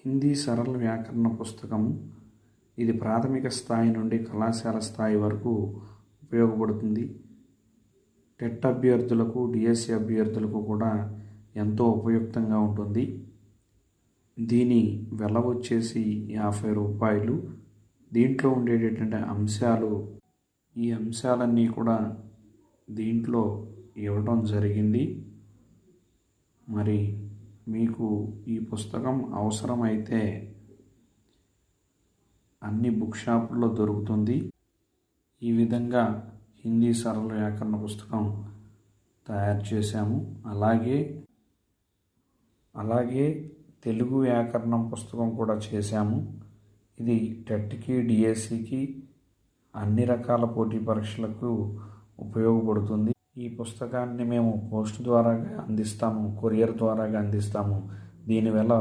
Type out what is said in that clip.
హిందీ సరళ వ్యాకరణ పుస్తకం. ఇది ప్రాథమిక స్థాయి నుండి కళాశాల స్థాయి వరకు ఉపయోగపడుతుంది. టెట్ అభ్యర్థులకు, డిఎస్సి అభ్యర్థులకు కూడా ఎంతో ఉపయుక్తంగా ఉంటుంది. దీని వెల వచ్చేసి 50 రూపాయలు. దీంట్లో ఉండేటటువంటి అంశాలు, ఈ అంశాలన్నీ కూడా దీంట్లో ఇవ్వడం జరిగింది. మరి మీకు ఈ పుస్తకం అవసరమైతే అన్ని బుక్ షాపుల్లో దొరుకుతుంది. ఈ విధంగా హిందీ సరళ వ్యాకరణ పుస్తకం తయారు చేశాము. అలాగే తెలుగు వ్యాకరణం పుస్తకం కూడా చేశాము. ఇది టెట్కి, డిఎస్సికి, అన్ని రకాల పోటీ పరీక్షలకు ఉపయోగపడుతుంది. ఈ పుస్తకాన్ని మేము పోస్ట్ ద్వారా అందిస్తాము, కొరియర్ ద్వారా అందిస్తాము. దీనివల్ల